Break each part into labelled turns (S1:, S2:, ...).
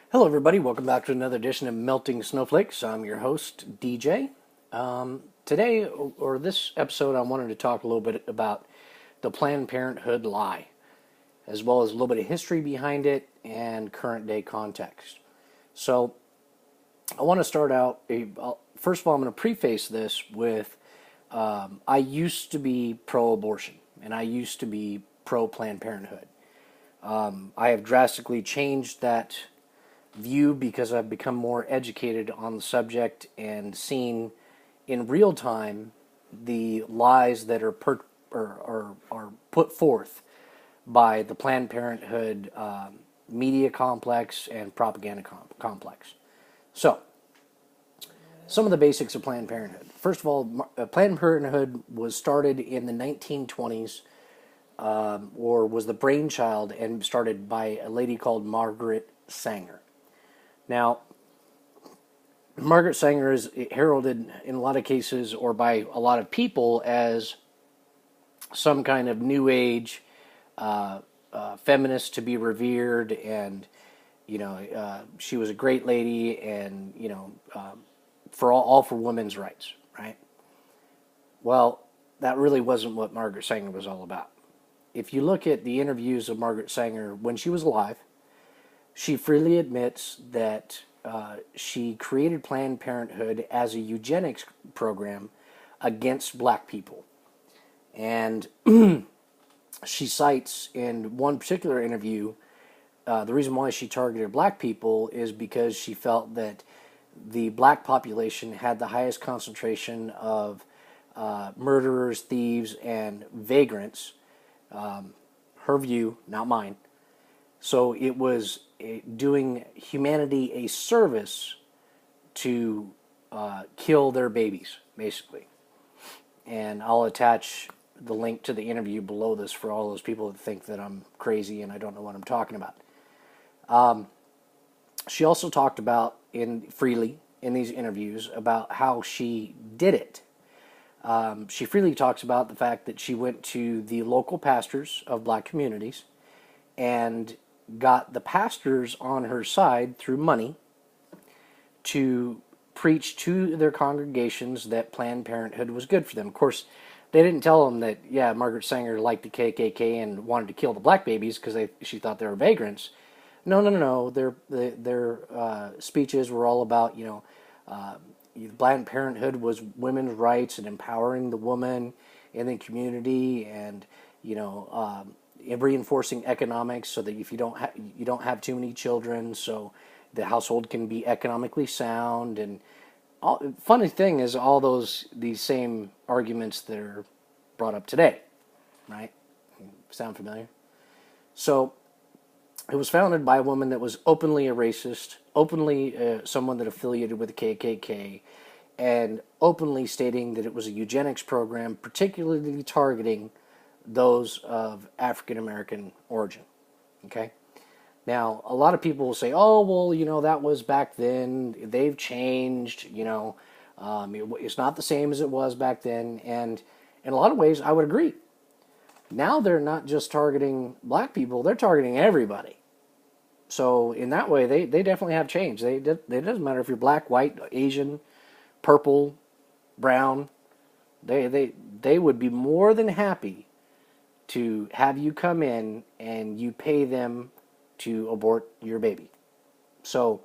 S1: Hello, everybody. Welcome back to another edition of Melting Snowflakes. I'm your host, DJ. Today, or this episode, I wanted to talk a little bit about the Planned Parenthood lie, as well as a little bit of history behind it and current day context. So, I want to start out. First of all, I'm going to preface this with I used to be pro abortion, and I used to be pro Planned Parenthood. I have drastically changed that view because I've become more educated on the subject and seen in real time the lies that are put forth by the Planned Parenthood media complex and propaganda complex. So, some of the basics of Planned Parenthood. First of all, Planned Parenthood was started in the 1920s, or was the brainchild and started by a lady called Margaret Sanger. Now, Margaret Sanger is heralded in a lot of cases, or by a lot of people, as some kind of new age feminist to be revered, and she was a great lady, and for all for women's rights, right? Well, that really wasn't what Margaret Sanger was all about. If you look at the interviews of Margaret Sanger when she was alive, she freely admits that she created Planned Parenthood as a eugenics program against black people. And she cites in one particular interview the reason why she targeted black people is because she felt that the black population had the highest concentration of murderers, thieves, and vagrants. Her view, not mine. So it was doing humanity a service to kill their babies, basically. And I'll attach the link to the interview below this for all those people that think that I'm crazy and I don't know what I'm talking about. She also talked about freely in these interviews about how she did it. She freely talks about the fact that she went to the local pastors of black communities and got the pastors on her side through money to preach to their congregations that Planned Parenthood was good for them. Of course, they didn't tell them that, yeah, Margaret Sanger liked the KKK and wanted to kill the black babies because she thought they were vagrants. No. Their speeches were all about, Planned Parenthood was women's rights and empowering the woman in the community, and reinforcing economics so that if you don't have too many children, so the household can be economically sound. And funny thing is, these same arguments that are brought up today, right? Sound familiar? So it was founded by a woman that was openly a racist, openly someone that affiliated with the KKK, and openly stating that it was a eugenics program, particularly targeting those of African American origin. Okay? Now, a lot of people will say, oh, well, that was back then. They've changed, it's not the same as it was back then. And in a lot of ways, I would agree. Now they're not just targeting black people, they're targeting everybody. So in that way, they definitely have changed. It doesn't matter if you're black, white, Asian, purple, brown. They would be more than happy to have you come in and you pay them to abort your baby. So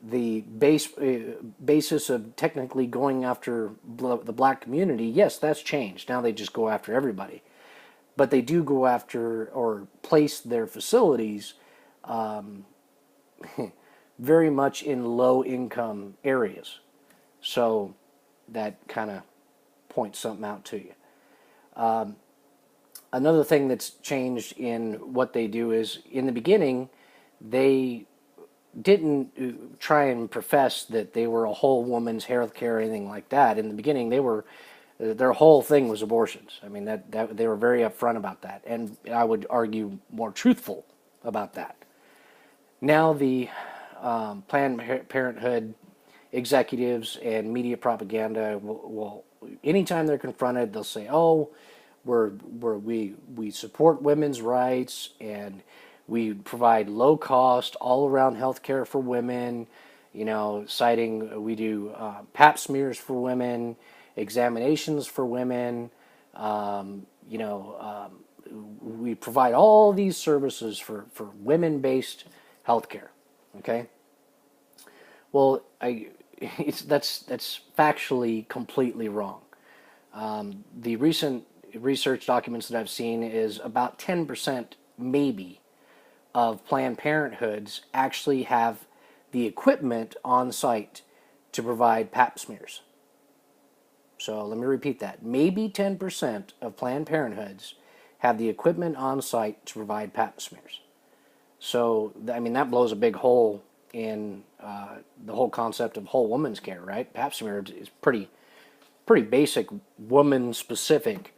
S1: the basis of technically going after the black community, yes, that's changed. Now they just go after everybody. But they do go after or place their facilities very much in low-income areas. So that kind of points something out to you. Another thing that's changed in what they do is, in the beginning, they didn't try and profess that they were a whole woman's health care or anything like that. In the beginning, their whole thing was abortions. I mean, that they were very upfront about that, and I would argue more truthful about that. Now the Planned Parenthood executives and media propaganda will anytime they're confronted, they'll say, "Oh, we support women's rights, and We provide low cost, all around health care for women, citing we do pap smears for women, examinations for women, we provide all these services for women-based healthcare. Okay. Well, that's factually completely wrong. The recent research documents that I've seen is about 10% maybe of Planned Parenthoods actually have the equipment on site to provide pap smears. So let me repeat that. Maybe 10% of Planned Parenthoods have the equipment on site to provide pap smears. So, I mean, that blows a big hole in the whole concept of whole woman's care, right? Pap smear is pretty basic woman-specific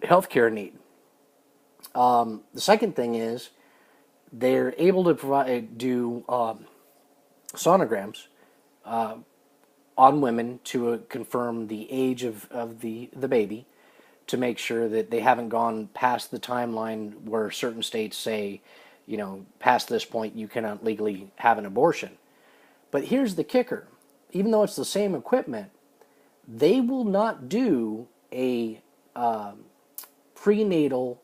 S1: healthcare need. The second thing is they're able to do sonograms on women to confirm the age of the baby, to make sure that they haven't gone past the timeline where certain states say, past this point you cannot legally have an abortion. But here's the kicker. Even though it's the same equipment, they will not do a prenatal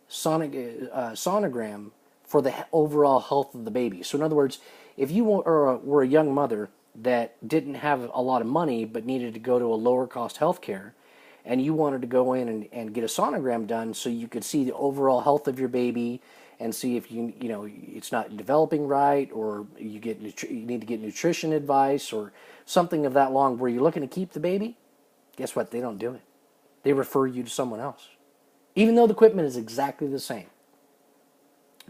S1: sonogram for the overall health of the baby. So in other words, if you were a young mother that didn't have a lot of money but needed to go to a lower cost health care, and you wanted to go in and get a sonogram done so you could see the overall health of your baby and see if it's not developing right, or you need to get nutrition advice or something of that long where you're looking to keep the baby, guess what? They don't do it. They refer you to someone else, even though the equipment is exactly the same.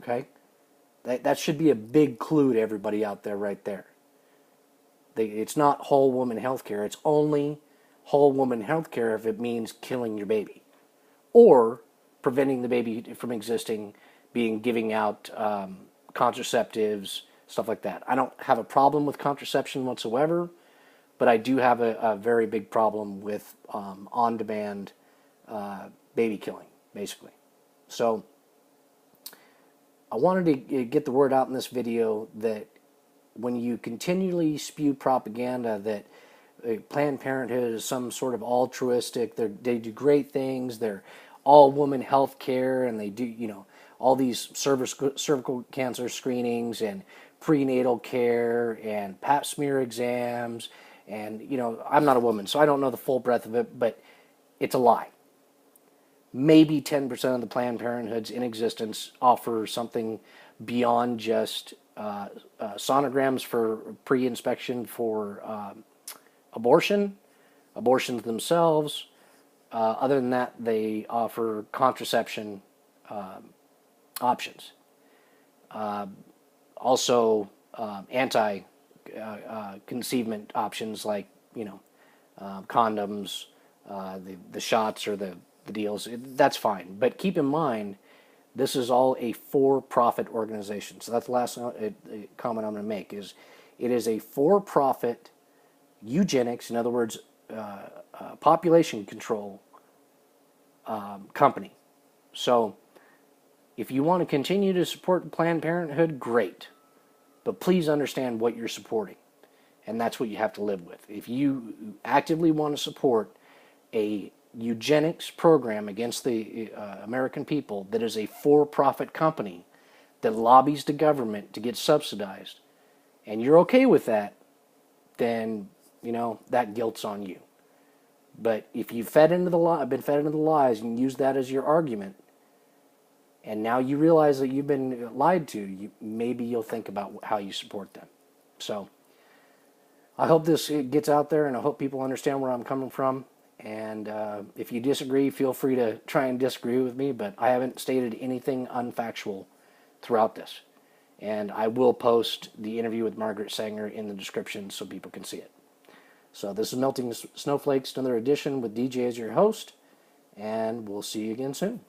S1: Okay? That should be a big clue to everybody out there right there. It's not whole woman healthcare. It's only whole woman healthcare if it means killing your baby or preventing the baby from existing, giving out contraceptives, stuff like that. I don't have a problem with contraception whatsoever, but I do have a very big problem with on-demand baby killing, basically. So I wanted to get the word out in this video that when you continually spew propaganda that Planned Parenthood is some sort of altruistic, they do great things, they're all-woman health care, and they do, all these cervical cancer screenings and prenatal care and pap smear exams, and, I'm not a woman, so I don't know the full breadth of it, but it's a lie. Maybe 10% of the Planned Parenthoods in existence offer something beyond just sonograms for pre-inspection for abortions themselves. Other than that, they offer contraception options. Also, anti-conceivement options like, condoms, the shots or the deals. That's fine. But keep in mind, this is all a for-profit organization. So that's the last comment I'm going to make is it is a for-profit eugenics, in other words, population control company. So if you want to continue to support Planned Parenthood, great. But please understand what you're supporting. And that's what you have to live with. If you actively want to support a eugenics program against the American people that is a for-profit company that lobbies the government to get subsidized, and you're okay with that, then, that guilt's on you. But if you've been fed into the lies and use that as your argument, and now you realize that you've been lied to, maybe you'll think about how you support them. So I hope this gets out there, and I hope people understand where I'm coming from. And if you disagree, feel free to try and disagree with me, but I haven't stated anything unfactual throughout this. And I will post the interview with Margaret Sanger in the description so people can see it. So this is Melting Snowflakes, another edition with DJ as your host, and we'll see you again soon.